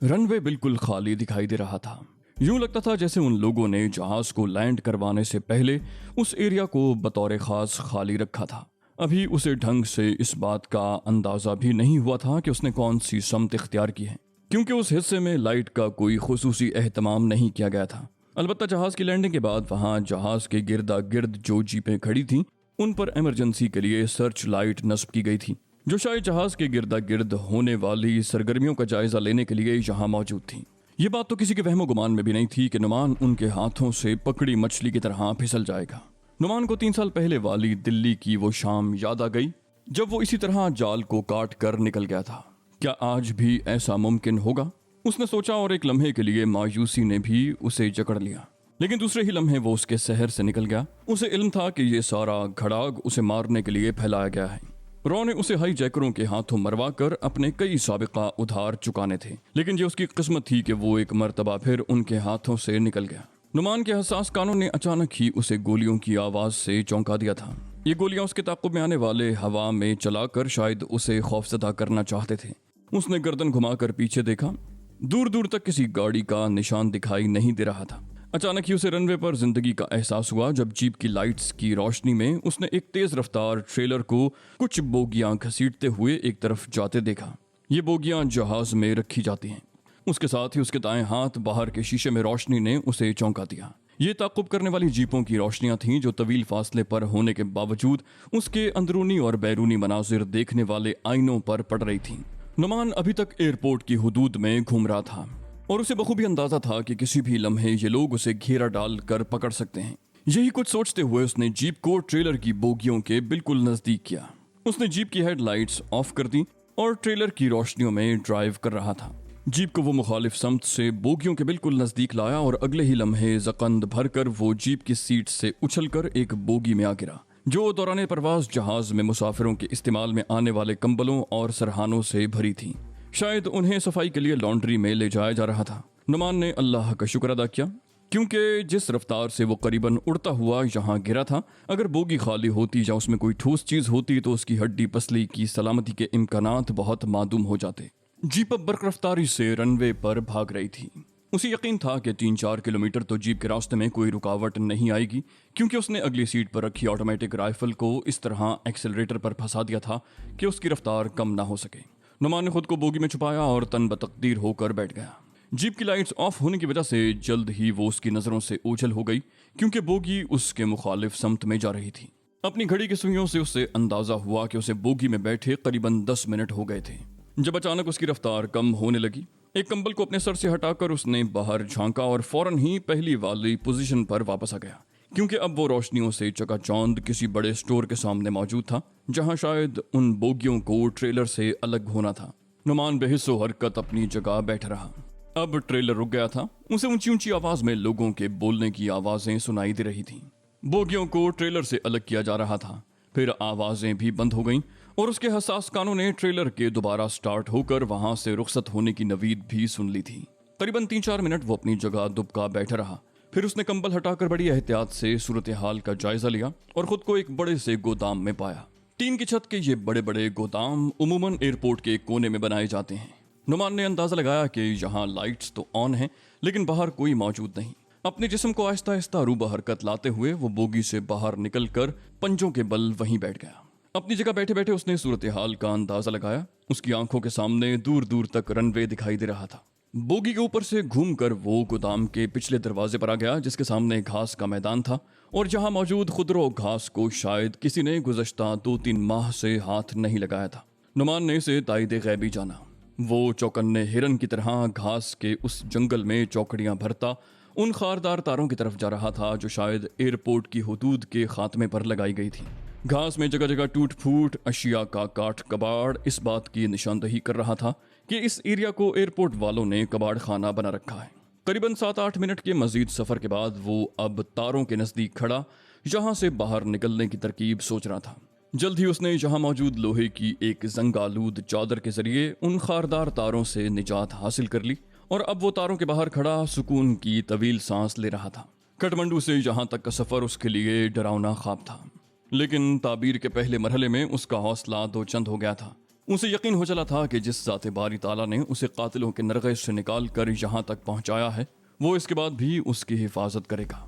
Runway बिल्कुल खाली दिखाई दे रहा था। यूं लगता था जैसे उन लोगों ने जहाज को लैंड करवाने से पहले उस एरिया को बतौर खास खाली रखा था। अभी उसे ढंग से इस बात का अंदाजा भी नहीं हुआ था कि उसने कौन सी समत इख्तियार की है, क्योंकि उस हिस्से में लाइट का कोई खुसूसी एहतमाम नहीं किया गया था। अलबत्ता जहाज की लैंडिंग के बाद वहां जहाज के गिरदा गिर्द जो जीपें खड़ी थीं उन पर इमरजेंसी के लिए सर्च लाइट नस्ब की गई थी, जो शायद जहाज के गिरदा गिर्द होने वाली सरगर्मियों का जायजा लेने के लिए यहाँ मौजूद थी। ये बात तो किसी के वहमो गुमान में भी नहीं थी कि नुमान उनके हाथों से पकड़ी मछली की तरह फिसल जाएगा। नुमान को 3 साल पहले वाली दिल्ली की वो शाम याद आ गई जब वो इसी तरह जाल को काट कर निकल गया था। क्या आज भी ऐसा मुमकिन होगा? उसने सोचा और एक लम्हे के लिए मायूसी ने भी उसे जकड़ लिया, लेकिन दूसरे ही लम्हे वो उसके शहर से निकल गया। उसे इल्म था कि ये सारा घड़ाग उसे मारने के लिए फैलाया गया है। रॉ ने उसे हाई जैकरों के हाथों मरवा कर अपने कई साबिका उधार चुकाने थे, लेकिन ये उसकी किस्मत थी कि वो एक मर्तबा फिर उनके हाथों से निकल गया। नुमान के हसास कानों ने अचानक ही उसे गोलियों की आवाज से चौंका दिया था। ये गोलियां उसके ताक़ुब में आने वाले हवा में चलाकर शायद उसे खौफजदा करना चाहते थे। उसने गर्दन घुमाकर पीछे देखा। दूर दूर तक किसी गाड़ी का निशान दिखाई नहीं दे रहा था। अचानक ही उसे रनवे पर जिंदगी का एहसास हुआ जब जीप की लाइट्स की रोशनी में उसने एक तेज रफ्तार ट्रेलर को कुछ बोगियां घसीटते हुए एक तरफ जाते देखा। ये बोगियां जहाज में रखी जाती हैं। उसके साथ ही उसके दाएं हाथ बाहर के शीशे में रोशनी ने उसे चौंका दिया। ये ताक़ुब करने वाली जीपों की रोशनियां थीं जो तवील फासले पर होने के बावजूद उसके अंदरूनी और बैरूनी मनाजिर देखने वाले आईनों पर पड़ रही थीं। नुमान अभी तक एयरपोर्ट की हुदूद में घूम रहा था और उसे बखूबी अंदाजा था कि किसी भी लम्हे ये लोग उसे घेरा डाल कर पकड़ सकते हैं। यही कुछ सोचते हुए उसने जीप को ट्रेलर की बोगियों के बिल्कुल नजदीक किया। उसने जीप की हेडलाइट्स ऑफ कर दी और ट्रेलर की रोशनियों में ड्राइव कर रहा था। जीप को वो मुखालिफ समत से बोगियों के बिल्कुल नजदीक लाया और अगले ही लम्हे जकंद भरकर वो जीप की सीट से उछलकर एक बोगी में आ गिरा, जो दौरान परवाज जहाज में मुसाफिरों के इस्तेमाल में आने वाले कंबलों और सरहानों से भरी थी। शायद उन्हें सफाई के लिए लॉन्ड्री में ले जाया जा रहा था। नुमान ने अल्लाह का शुक्र अदा किया, क्योंकि जिस रफ्तार से वो करीबन उड़ता हुआ यहाँ गिरा था, अगर बोगी खाली होती या उसमें कोई ठोस चीज होती तो उसकी हड्डी पसली की सलामती के इम्कानात बहुत मादूम हो जाते। जीप अब बर्क रफ्तारी से रनवे पर भाग रही थी। उसे यकीन था कि 3-4 किलोमीटर तो जीप के रास्ते में कोई रुकावट नहीं आएगी, क्योंकि उसने अगली सीट पर रखी ऑटोमेटिक राइफल को इस तरह एक्सेलरेटर पर फंसा दिया था कि उसकी रफ्तार कम ना हो सके। नुमान ने खुद को बोगी में छुपाया और तन बतकदीर होकर बैठ गया। जीप की लाइट्स ऑफ होने की वजह से जल्द ही वो उसकी नजरों से ओझल हो गई, क्योंकि बोगी उसके मुखालिफ समत में जा रही थी। अपनी घड़ी की सुइयों से उसे अंदाजा हुआ कि उसे बोगी में बैठे करीबन 10 मिनट हो गए थे, जब अचानक उसकी रफ्तार कम होने लगी। एक कंबल को अपने सर से हटाकर उसने बाहर झांका और फौरन ही पहली वाली पोजीशन पर वापस आ गया, क्योंकि अब वो रोशनियों से चकाचौंध किसी बड़े स्टोर के सामने मौजूद था, जहां शायद उन बोगियों को ट्रेलर से अलग होना था। नुमान बेहिस्सो हरकत अपनी जगह बैठ रहा। अब ट्रेलर रुक गया था। उसे ऊंची ऊंची आवाज में लोगों के बोलने की आवाजें सुनाई दे रही थीं। बोगियों को ट्रेलर से अलग किया जा रहा था। फिर आवाजें भी बंद हो गईं और उसके हसास कानों ने ट्रेलर के दोबारा स्टार्ट होकर वहां से रुखसत होने की नवीद भी सुन ली थी। करीबन 3-4 मिनट वो अपनी जगह दुबका बैठा रहा। फिर उसने कंबल हटाकर बड़ी एहतियात से सूरत हाल का जायजा लिया और खुद को एक बड़े से गोदाम में पाया। टीन की छत के ये बड़े बड़े गोदाम उमूमन एयरपोर्ट के एक कोने में बनाए जाते हैं। नुमान ने अंदाजा लगाया कि यहाँ लाइट्स तो ऑन हैं, लेकिन बाहर कोई मौजूद नहीं। अपने जिस्म को आहिस्ता आहिस्ता रूबा हरकत लाते हुए वो बोगी से बाहर निकलकर पंजों के बल वहीं बैठ गया। अपनी जगह बैठे बैठे उसने सूरत हाल का अंदाजा लगाया। उसकी आंखों के सामने दूर दूर तक रनवे दिखाई दे रहा था। बोगी के ऊपर से घूमकर वो गोदाम के पिछले दरवाजे पर आ गया, जिसके सामने घास का मैदान था और जहां मौजूद खुदरो घास को शायद किसी ने गुज़श्ता 2-3 माह से हाथ नहीं लगाया था। नुमान ने इसे ताइद गैबी जाना। वो चौकन्ने हिरन की तरह घास के उस जंगल में चौकड़ियां भरता उन खारदार तारों की तरफ जा रहा था जो शायद एयरपोर्ट की हुदूद के खात्मे पर लगाई गई थी। घास में जगह जगह टूट फूट अशिया का काट कबाड़ इस बात की निशानदही कर रहा था कि इस एरिया को एयरपोर्ट वालों ने कबाड़ खाना बना रखा है। करीबन 7-8 मिनट के मजीद सफर के बाद वो अब तारों के नजदीक खड़ा जहां से बाहर निकलने की तरकीब सोच रहा था। जल्द ही उसने जहां मौजूद लोहे की एक जंगालूद चादर के जरिए उन खारदार तारों से निजात हासिल कर ली और अब वो तारों के बाहर खड़ा सुकून की तवील सांस ले रहा था। काठमांडू से यहाँ तक का सफर उसके लिए डरावना ख्वाब था, लेकिन ताबीर के पहले मरहले में उसका हौसला दो चंद हो गया था। उसे यकीन हो चला था कि जिस ज़ाते बारी ताला ने उसे कातिलों के नरगे से निकाल कर यहाँ तक पहुँचाया है, वो इसके बाद भी उसकी हिफाजत करेगा।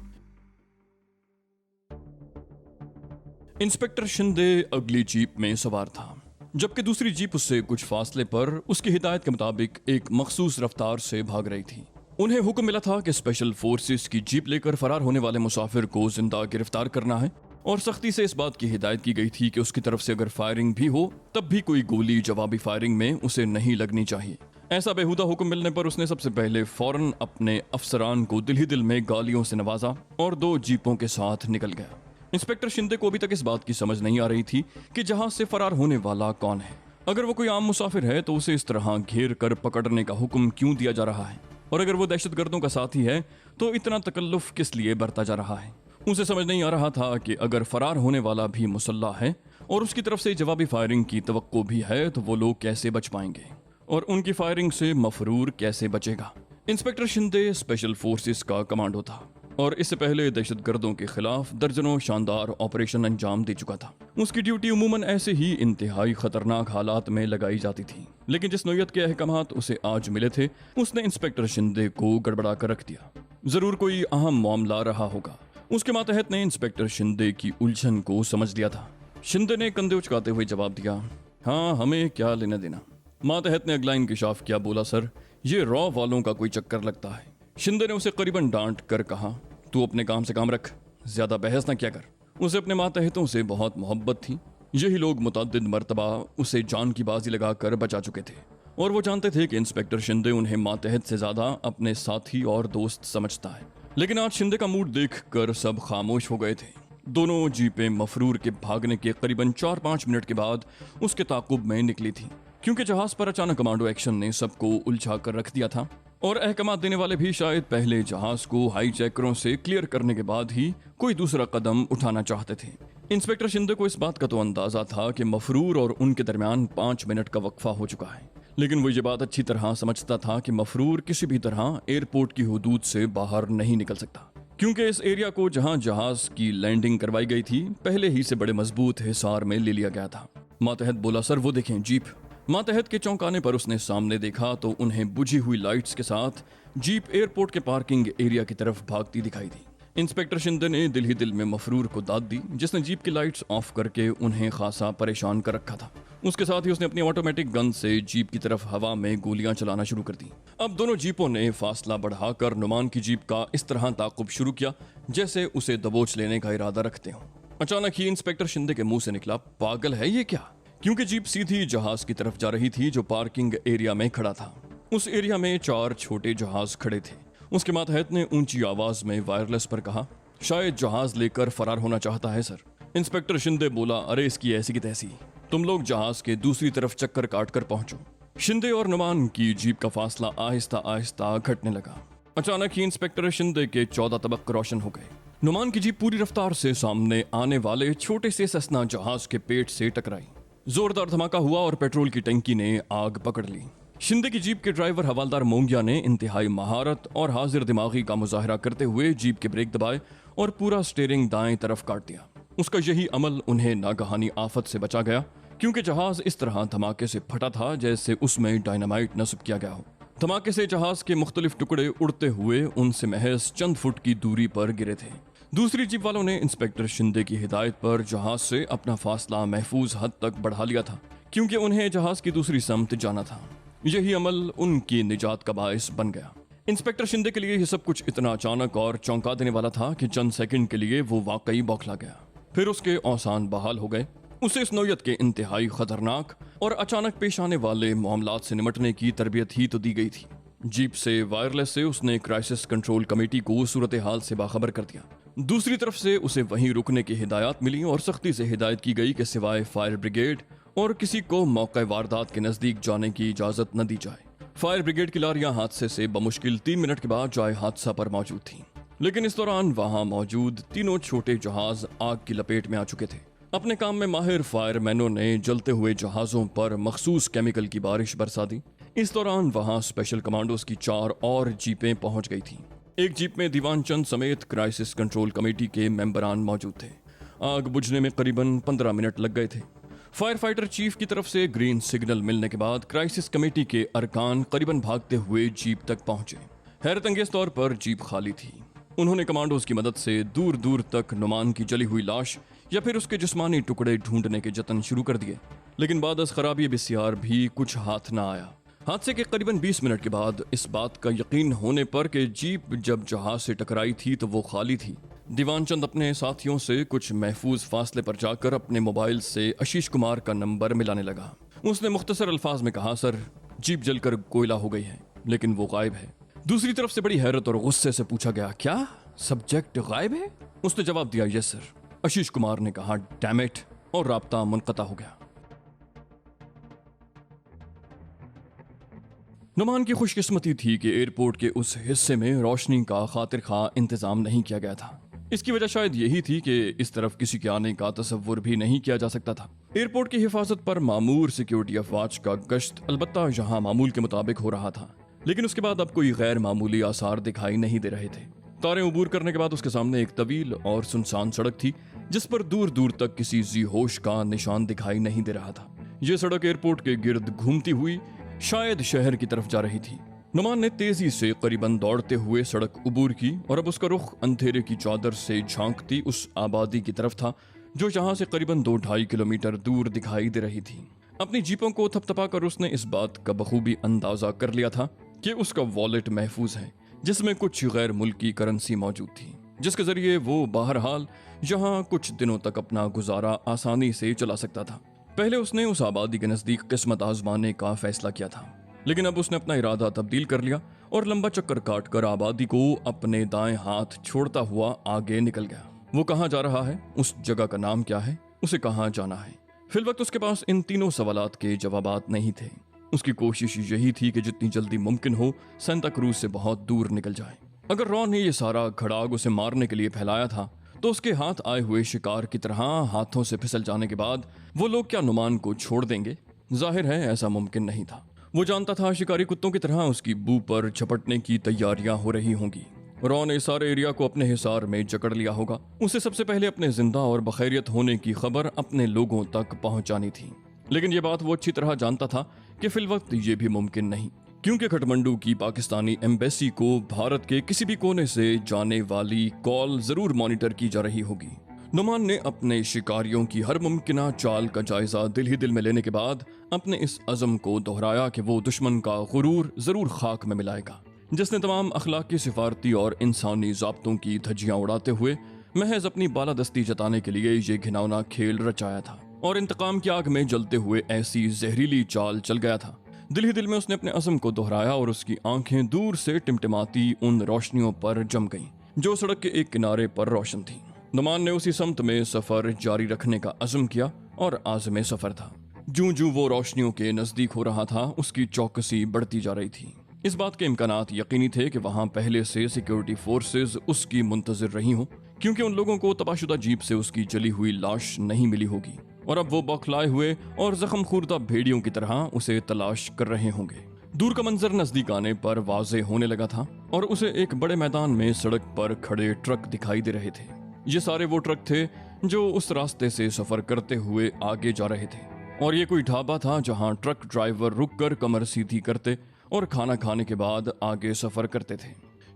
इंस्पेक्टर शिंदे अगली जीप में सवार था, जबकि दूसरी जीप उससे कुछ फासले पर उसकी हिदायत के मुताबिक एक मखसूस रफ्तार से भाग रही थी। उन्हें हुक्म मिला था कि स्पेशल फोर्सेस की जीप लेकर फरार होने वाले मुसाफिर को जिंदा गिरफ्तार करना है, और सख्ती से इस बात की हिदायत की गई थी कि उसकी तरफ से अगर फायरिंग भी हो तब भी कोई गोली जवाबी फायरिंग में उसे नहीं लगनी चाहिए। ऐसा बेहुदा हुक्म मिलने पर उसने सबसे पहले फौरन अपने अफसरान को दिल ही दिल में गालियों से नवाजा और 2 जीपों के साथ निकल गया। इंस्पेक्टर शिंदे को अभी तक इस बात की समझ नहीं आ रही थी कि जहाज से फरार होने वाला कौन है। अगर वो कोई आम मुसाफिर है तो उसे इस तरह घेर कर पकड़ने का हुक्म क्यों दिया जा रहा है, और अगर वो दहशतगर्दों का साथी है तो इतना तकल्लुफ किस लिए बरता जा रहा है। उसे समझ नहीं आ रहा था कि अगर फरार होने वाला भी मुसल्लाह है और उसकी तरफ से जवाबी फायरिंग की तवक्को भी है तो वो लोग कैसे बच पाएंगे और उनकी फायरिंग से मफरूर कैसे बचेगा। इंस्पेक्टर शिंदे स्पेशल फोर्सेस का कमांडो था और इससे पहले दहशतगर्दों के खिलाफ दर्जनों शानदार ऑपरेशन अंजाम दे चुका था। उसकी ड्यूटी उमूमन ऐसे ही इंतहाई खतरनाक हालात में लगाई जाती थी, लेकिन जिस नौयत के अहकामात उसे आज मिले थे उसने इंस्पेक्टर शिंदे को गड़बड़ा कर रख दिया। जरूर कोई अहम मामला रहा होगा। उसके मातहत ने इंस्पेक्टर शिंदे की उलझन को समझ लिया था। शिंदे ने कंधे उचकाते हुए जवाब दिया, हाँ, हमें क्या लेना देना। मातहत ने अगला इंकिशाफ किया, बोला, सर, ये रॉ वालों का कोई चक्कर लगता है। शिंदे ने उसे करीबन डांट कर कहा, तू अपने काम से काम रख, ज्यादा बहस ना किया कर। उसे अपने मातहतों से बहुत मोहब्बत थी। यही लोग मुतअद्दिद मर्तबा उसे जान की बाजी लगाकर बचा चुके थे और वो जानते थे कि इंस्पेक्टर शिंदे उन्हें मातहत से ज्यादा अपने साथी और दोस्त समझता है। लेकिन आज शिंदे का मूड देखकर सब खामोश हो गए थे। दोनों जीपें मफरूर के भागने के करीबन 4-5 मिनट के बाद उसके ताकुब में निकली थी, क्योंकि जहाज पर अचानक कमांडो एक्शन ने सबको उलझा कर रख दिया था और अहकाम देने वाले भी शायद पहले जहाज को हाईजैकरों से क्लियर करने के बाद ही कोई दूसरा कदम उठाना चाहते थे। इंस्पेक्टर शिंदे को इस बात का तो अंदाजा था कि मफरूर और उनके दरमियान 5 मिनट का वक्फा हो चुका है, लेकिन वो ये बात अच्छी तरह समझता था कि मफरूर किसी भी तरह एयरपोर्ट की हुदूद से बाहर नहीं निकल सकता, क्योंकि इस एरिया को जहां जहाज की लैंडिंग करवाई गई थी पहले ही से बड़े मजबूत हिसार में ले लिया गया था। मातहत बोला, सर, वो देखें जीप। मातहत के चौंकाने पर उसने सामने देखा तो उन्हें बुझी हुई लाइट्स के साथ जीप एयरपोर्ट के पार्किंग एरिया की तरफ भागती दिखाई दी। इंस्पेक्टर शिंदे ने दिल ही दिल में मफरूर को दाद दी, जिसने जीप की लाइट्स ऑफ करके उन्हें खासा परेशान कर रखा था। उसके साथ ही उसने अपनी ऑटोमेटिक गन से जीप की तरफ हवा में गोलियां चलाना शुरू कर दी। अब दोनों जीपों ने फासला बढ़ाकर नुमान की जीप का इस तरह ताकुब शुरू किया जैसे उसे दबोच लेने का इरादा रखते हो। अचानक ही इंस्पेक्टर शिंदे के मुंह से निकला, पागल है ये क्या? क्योंकि जीप सीधी जहाज की तरफ जा रही थी जो पार्किंग एरिया में खड़ा था। उस एरिया में 4 छोटे जहाज खड़े थे। उसके मातहत ने ऊंची आवाज में वायरलेस पर कहा, शायद जहाज लेकर फरार होना चाहता है सर। इंस्पेक्टर शिंदे बोला, अरे इसकी ऐसी की तैसी, तुम लोग जहाज के दूसरी तरफ चक्कर काट कर पहुंचो। शिंदे और नुमान की जीप का फासला आहिस्ता आहिस्ता घटने लगा। अचानक ही इंस्पेक्टर शिंदे के 14 तबक रोशन हो गए। नुमान की जीप पूरी रफ्तार से सामने आने वाले छोटे से सेस्ना जहाज के पेट से टकराई। जोरदार धमाका हुआ और पेट्रोल की टंकी ने आग पकड़ ली। शिंदे की जीप के ड्राइवर हवालदार मोंगिया ने इंतहाई महारत और हाजिर दिमागी का मुजाहरा करते हुए जीप के ब्रेक दबाए और पूरा स्टीयरिंग दाएं तरफ काट दिया। उसका यही अमल उन्हें नागहानी आफत से बचा गया, क्योंकि जहाज इस तरह धमाके से फटा था जैसे उसमें डायनामाइट नस्ब किया गया हो। धमाके से जहाज के मुख्तलिफ टुकड़े उड़ते हुए उनसे महज चंद फुट की दूरी पर गिरे थे। दूसरी जीप वालों ने इंस्पेक्टर शिंदे की हिदायत पर जहाज से अपना फासला महफूज हद तक बढ़ा लिया था, क्योंकि उन्हें जहाज की दूसरी समत जाना था। यही अमल उनकी निजात का बायस बन गया। इंस्पेक्टर शिंदे के लिए यह सब कुछ इतना अचानक और चौंका देने वाला था कि चंद सेकंड के लिए वो वाकई बौखला गया। फिर उसके औसान बहाल हो गए। उसे इस नौयत के इंतहाई खतरनाक और अचानक पेश आने वाले मामलात से निपटने की तरबियत ही तो दी गई थी। जीप से वायरलेस से उसने क्राइसिस कंट्रोल कमेटी को सूरत हाल से बाखबर कर दिया। दूसरी तरफ से उसे वहीं रुकने की हिदायत मिली और सख्ती से हिदायत की गई कि सिवाय फायर ब्रिगेड और किसी को मौके वारदात के नजदीक जाने की इजाजत न दी जाए। फायर ब्रिगेड की लारियां हादसे से बमुश्किल 3 मिनट के बाद जाए हादसा पर मौजूद थीं, लेकिन इस दौरान वहां मौजूद तीनों छोटे जहाज आग की लपेट में आ चुके थे। अपने काम में माहिर फायरमैनों ने जलते हुए जहाजों पर मखसूस केमिकल की बारिश बरसा दी। इस दौरान वहां स्पेशल कमांडोज की 4 और जीपें पहुंच गई थीं। एक जीप में दीवान चंद समेत क्राइसिस कंट्रोल कमेटी के मेंबरान मौजूद थे। आग बुझने में करीबन 15 मिनट लग गए थे। फायर फाइटर चीफ की तरफ से ग्रीन सिग्नल मिलने के बाद क्राइसिस कमेटी के अरकान करीबन भागते हुए जीप तक पहुंचे। हैरत अंगेज तौर पर जीप खाली थी। उन्होंने कमांडोज की मदद से दूर दूर तक नुमान की जली हुई लाश या फिर उसके जिस्मानी टुकड़े ढूंढने के जतन शुरू कर दिए, लेकिन बादस खराबी बिस्यार भी कुछ हाथ ना आया। हादसे के करीबन 20 मिनट के बाद इस बात का यकीन होने पर कि जीप जब जहाज से टकराई थी तो वो खाली थी, दीवानचंद अपने साथियों से कुछ महफूज फासले पर जाकर अपने मोबाइल से आशीष कुमार का नंबर मिलाने लगा। उसने मुख्तसर अल्फाज में कहा, सर, जीप जलकर कोयला हो गई है, लेकिन वो गायब है। दूसरी तरफ से बड़ी हैरत और गुस्से से पूछा गया, क्या सब्जेक्ट गायब है? उसने जवाब दिया, यस सर। आशीष कुमार ने कहा, डैम इट, और राब्ता मुनक़ता हो गया। नुमान की खुशकिस्मती थी कि एयरपोर्ट के उस हिस्से में रोशनी का खातिर खा इंतजाम नहीं किया गया था। इसकी वजह शायद यही थी कि इस तरफ किसी के आने का तसव्वुर भी नहीं किया जा सकता था। एयरपोर्ट की हिफाजत पर मामूर सिक्योरिटी अफवाज का गश्त अलबत्ता यहाँ मामूल के मुताबिक हो रहा था, लेकिन उसके बाद अब कोई गैर मामूली आसार दिखाई नहीं दे रहे थे। तारे उबूर करने के बाद उसके सामने एक तवील और सुनसान सड़क थी जिस पर दूर दूर तक किसी जी होश का निशान दिखाई नहीं दे रहा था। यह सड़क एयरपोर्ट के गिर्द घूमती हुई शायद शहर की तरफ जा रही थी। नुमान ने तेजी से करीबन दौड़ते हुए सड़क उबूर की और अब उसका रुख अंधेरे की चादर से झांकती उस आबादी की तरफ था जो यहाँ से करीबन 2-2.5 किलोमीटर दूर दिखाई दे रही थी। अपनी जीपों को थपथपाकर उसने इस बात का बखूबी अंदाजा कर लिया था कि उसका वॉलेट महफूज है जिसमें कुछ गैर मुल्की करेंसी मौजूद थी, जिसके जरिए वो बहरहाल यहाँ कुछ दिनों तक अपना गुजारा आसानी से चला सकता था। पहले उसने उस आबादी के नजदीक किस्मत आजमाने का फैसला किया था, लेकिन अब उसने अपना इरादा तब्दील कर लिया और लंबा चक्कर काटकर आबादी को अपने दाएं हाथ छोड़ता हुआ आगे निकल गया। वो कहाँ जा रहा है, उस जगह का नाम क्या है, उसे कहाँ जाना है, फिलवक्त उसके पास इन तीनों सवालात के जवाबात नहीं थे। उसकी कोशिश यही थी कि जितनी जल्दी मुमकिन हो सेंटा क्रूज से बहुत दूर निकल जाए। अगर रॉन ने यह सारा घड़ाग उसे मारने के लिए फैलाया था तो उसके हाथ आए हुए शिकार की तरह हाथों से फिसल जाने के बाद वो लोग क्या नुमान को छोड़ देंगे? जाहिर है ऐसा मुमकिन नहीं था। वो जानता था शिकारी कुत्तों की तरह उसकी बू पर झपटने की तैयारियां हो रही होंगी। रॉन ने सारे एरिया को अपने हिसार में जकड़ लिया होगा। उसे सबसे पहले अपने जिंदा और बखैरियत होने की खबर अपने लोगों तक पहुंचानी थी, लेकिन ये बात वो अच्छी तरह जानता था कि फिलवक्त ये भी मुमकिन नहीं, क्योंकि खटमंडू की पाकिस्तानी एम्बेसी को भारत के किसी भी कोने से जाने वाली कॉल जरूर मॉनिटर की जा रही होगी। नुमान ने अपने शिकारियों की हर मुमकिना चाल का जायजा दिल ही दिल में लेने के बाद अपने इस अज़म को दोहराया कि वो दुश्मन का गुरूर जरूर खाक में मिलाएगा, जिसने तमाम अखलाकी, सिफारती और इंसानी ज़ाब्तों की धज्जियां उड़ाते हुए महज अपनी बालादस्ती जताने के लिए ये घिनौना खेल रचाया था और इंतकाम की आग में जलते हुए ऐसी जहरीली चाल चल गया था। दिल ही दिल में उसने अपने अज़म को दोहराया और उसकी आंखें दूर से टिमटिमाती उन रोशनियों पर जम गईं जो सड़क के एक किनारे पर रोशन थीं। नुमान ने उसी समत में सफर जारी रखने का अज़म किया और आज़म सफर था। जूं जूं वो रोशनियों के नजदीक हो रहा था उसकी चौकसी बढ़ती जा रही थी। इस बात के इम्कानात यकीनी थे कि वहां पहले से सिक्योरिटी फोर्सेज उसकी मुंतजिर रही हों, क्योंकि उन लोगों को तबाशुदा जीप से उसकी जली हुई लाश नहीं मिली होगी और अब वो बौखलाए हुए और जख्म खूरदा भेड़ियों की तरह उसे तलाश कर रहे होंगे। दूर का मंजर नजदीक आने पर वाज़े होने लगा था और उसे एक बड़े मैदान में सड़क पर खड़े ट्रक दिखाई दे रहे थे। ये सारे वो ट्रक थे जो उस रास्ते से सफर करते हुए आगे जा रहे थे और ये कोई ढाबा था जहां ट्रक ड्राइवर रुककर कमर सीधी करते और खाना खाने के बाद आगे सफर करते थे।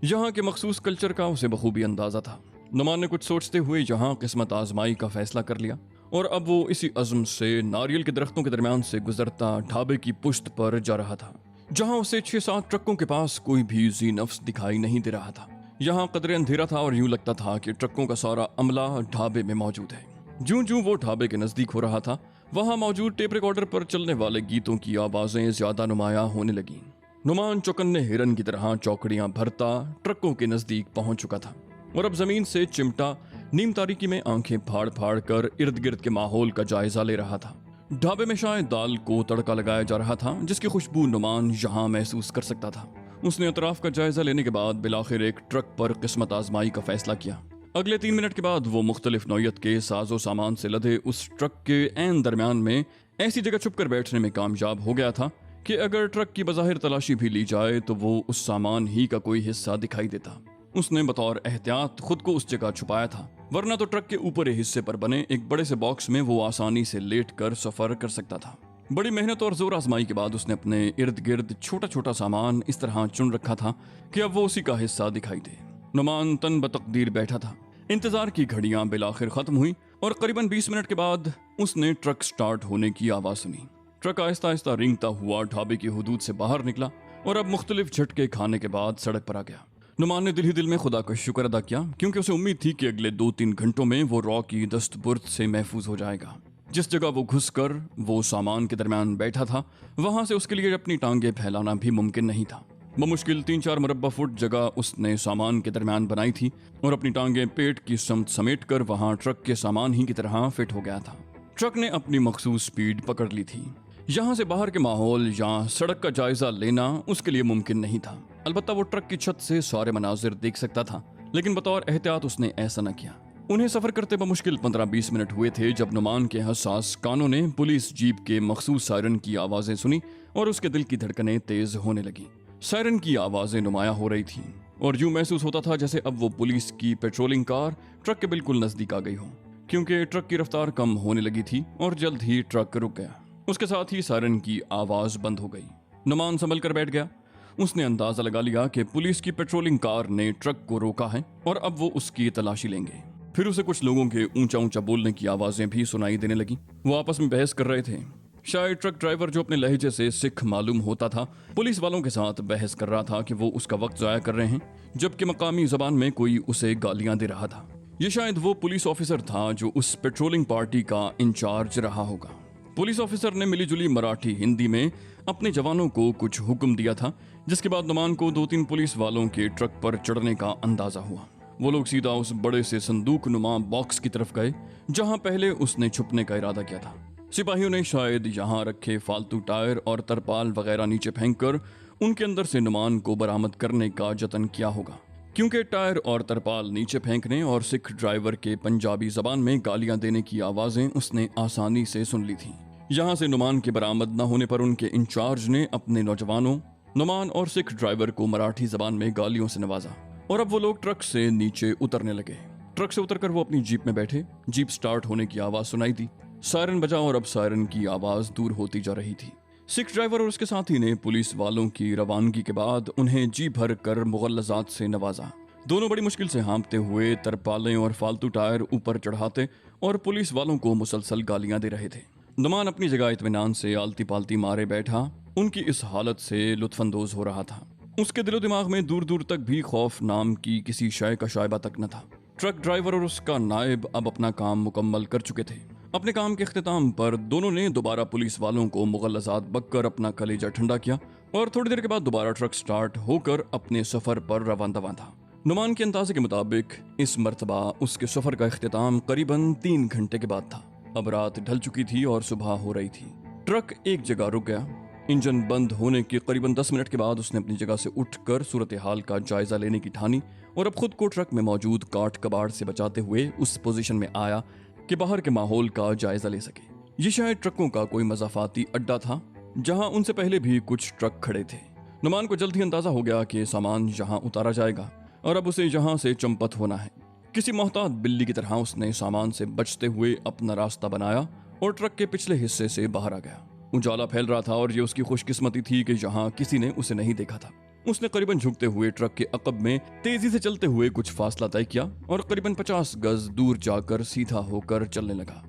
यहाँ के मखसूस कल्चर का उसे बखूबी अंदाजा था। नुमान ने कुछ सोचते हुए यहाँ किस्मत आजमाई का फैसला कर लिया और अब वो इसी अज़्म से नारियल के दरख्तों के दरमियान से गुजरता ढाबे की पुश्त पर जा रहा था, जहाँ उसे 6-7 ट्रकों के पास कोई भी जी नफ्स दिखाई नहीं दे रहा था। यहाँ कदरे अंधेरा था और यूं लगता था कि ट्रकों का सारा अमला ढाबे में मौजूद है। जूं जूं वो ढाबे के नजदीक हो रहा था वहाँ मौजूद टेप रिकॉर्डर पर चलने वाले गीतों की आवाजें ज्यादा नुमाया होने लगीं। नुमान चौकन्ने हिरन की तरह चौकड़ियां भरता ट्रकों के नजदीक पहुंच चुका था और अब जमीन से चिमटा नीम तारीकी में आंखें फाड़ फाड़ कर इर्द गिर्द के माहौल का जायजा ले रहा था। ढाबे में शायद दाल को तड़का लगाया जा रहा था जिसकी खुशबू नुमान यहाँ महसूस कर सकता था। उसने अतराफ का जायजा लेने के बाद बिलाखिर एक ट्रक पर किस्मत आजमाई का फैसला किया। अगले 3 मिनट के बाद वो मुख्तलिफ नौयत के साजो सामान से लदे उस ट्रक के ऐन दरमियान में ऐसी जगह छुप कर बैठने में कामयाब हो गया था कि अगर ट्रक की बज़ाहिर तलाशी भी ली जाए तो वो उस सामान ही का कोई हिस्सा दिखाई देता। उसने बतौर एहतियात खुद को उस जगह छुपाया था, वरना तो ट्रक के ऊपरी हिस्से पर बने एक बड़े से बॉक्स में वो आसानी से लेट कर सफर कर सकता था। बड़ी मेहनत और जोर आजमाई के बाद उसने अपने इर्द गिर्द छोटा छोटा सामान इस तरह चुन रखा था कि अब वो उसी का हिस्सा दिखाई दे। नुमान तन बतकदीर बैठा था। इंतजार की घड़ियां बिलाखिर खत्म हुई और करीबन 20 मिनट के बाद उसने ट्रक स्टार्ट होने की आवाज सुनी। ट्रक आहिस्ता आहिस्ता रेंगता हुआ ढाबे की हुदूद से बाहर निकला और अब मुख्तलिफ झटके खाने के बाद सड़क पर आ गया। नुमान ने दिल ही दिल में खुदा का शुक्र अदा किया, क्योंकि उसे उम्मीद थी कि अगले 2-3 घंटों में वो रॉ की दस्तबुर्द से महफूज हो जाएगा। जिस जगह वो घुसकर वो सामान के दरमियान बैठा था, वहां से उसके लिए अपनी टांगे फैलाना भी मुमकिन नहीं था। बमुश्किल 3-4 मुरब्बा फुट जगह उसने सामान के दरमियान बनाई थी और अपनी टांगे पेट की समत समेट कर वहां ट्रक के सामान ही की तरह फिट हो गया था। ट्रक ने अपनी मखसूस स्पीड पकड़ ली थी। यहाँ से बाहर के माहौल या सड़क का जायजा लेना उसके लिए मुमकिन नहीं था। अलबत्ता वो ट्रक की छत से सारे मनाजिर देख सकता था, लेकिन बतौर एहतियात उसने ऐसा न किया। उन्हें सफर करते बमुश्किल 15-20 मिनट हुए थे जब नुमान के हसास कानों ने पुलिस जीप के मखसूस सायरन की आवाजें सुनी और उसके दिल की धड़कनें तेज होने लगी। सायरन की आवाजें नुमाया हो रही थीं और यूं महसूस होता था जैसे अब वो पुलिस की पेट्रोलिंग कार ट्रक के बिल्कुल नजदीक आ गई हो, क्योंकि ट्रक की रफ्तार कम होने लगी थी और जल्द ही ट्रक रुक गया। उसके साथ ही सायरन की आवाज बंद हो गई। नुमान संभल कर बैठ गया। उसने अंदाजा लगा लिया कि पुलिस की पेट्रोलिंग कार ने ट्रक को रोका है और अब वो उसकी तलाशी लेंगे। फिर उसे कुछ लोगों के ऊंचा ऊंचा बोलने की आवाजें भी सुनाई देने लगी। वो आपस में बहस कर रहे थे। शायद ट्रक ड्राइवर, जो अपने लहजे से सिख मालूम होता था, पुलिस वालों के साथ बहस कर रहा था कि वो उसका वक्त जाया कर रहे हैं, जबकि मकामी जबान में कोई उसे गालियां दे रहा था। ये शायद वो पुलिस ऑफिसर था जो उस पेट्रोलिंग पार्टी का इंचार्ज रहा होगा। पुलिस ऑफिसर ने मिलीजुली मराठी हिंदी में अपने जवानों को कुछ हुक्म दिया था, जिसके बाद नुमान को 2-3 पुलिस वालों के ट्रक पर चढ़ने का अंदाजा हुआ। वो लोग सीधा उस बड़े से संदूक नुमा बॉक्स की तरफ गए जहां पहले उसने छुपने का इरादा किया था। सिपाहियों ने शायद यहाँ रखे फालतू टायर और तरपाल वगैरह नीचे फेंककर उनके अंदर से नुमान को बरामद करने का जतन किया होगा, क्योंकि टायर और तरपाल नीचे फेंकने और सिख ड्राइवर के पंजाबी जबान में गालियां देने की आवाजें उसने आसानी से सुन ली थी। यहाँ से नुमान के बरामद न होने पर उनके इंचार्ज ने अपने नौजवानों नुमान और सिख ड्राइवर को मराठी जबान में गालियों से नवाजा और अब वो लोग ट्रक से नीचे उतरने लगे। ट्रक से उतरकर वो अपनी जीप में बैठे। जीप स्टार्ट होने की आवाज सुनाई दी। सायरन बजा और अब सायरन की आवाज दूर होती जा रही थी। सिख ड्राइवर और उसके साथी ने पुलिस वालों की रवानगी के बाद उन्हें जी भर कर मुगल्लजात से नवाजा। दोनों बड़ी मुश्किल से हाँपते हुए तरपालें और फालतू टायर ऊपर चढ़ाते और पुलिस वालों को मुसलसल गालियां दे रहे थे। नुमान अपनी जगह इत्मीनान से आलती पालती मारे बैठा उनकी इस हालत से लुत्फानंदोज हो रहा था। उसके दिलो दिमाग में दूर दूर तक भी खौफ नाम की किसी शय का शायबा तक न था। ट्रक ड्राइवर और उसका नायब अब अपना काम मुकम्मल कर चुके थे। अपने काम के इख्तिताम पर दोनों ने दोबारा पुलिस वालों को मुगल्लजात बककर अपना कलेजा ठंडा किया और थोड़ी देर के बाद दोबारा ट्रक स्टार्ट होकर अपने सफर पर रवान दवा था। नुमान के अंदाजे के मुताबिक इस मर्तबा उसके सफर का इख्तिताम करीबन 3 घंटे के बाद था। अब रात ढल चुकी थी और सुबह हो रही थी। ट्रक एक जगह रुक गया। इंजन बंद होने के करीबन 10 मिनट के बाद उसने अपनी जगह से उठकर सूरत हाल का जायजा लेने की ठानी और अब खुद को ट्रक में मौजूद काट कबाड़ से बचाते हुए उस पोजीशन में आया कि बाहर के माहौल का जायजा ले सके। ये शायद ट्रकों का कोई मज़ाफाती अड्डा था जहां उनसे पहले भी कुछ ट्रक खड़े थे। नुमान को जल्द ही अंदाजा हो गया कि सामान यहाँ उतारा जाएगा और अब उसे यहाँ से चंपत होना है। किसी मोहतात बिल्ली की तरह उसने सामान से बचते हुए अपना रास्ता बनाया और ट्रक के पिछले हिस्से से बाहर आ गया। उजाला फैल रहा था और ये उसकी खुशकिस्मती थी कि यहाँ किसी ने उसे नहीं देखा था। उसने करीबन झुकते हुए ट्रक के अकब में तेजी से चलते हुए कुछ फासला तय किया और करीबन 50 गज दूर जाकर सीधा होकर चलने लगा।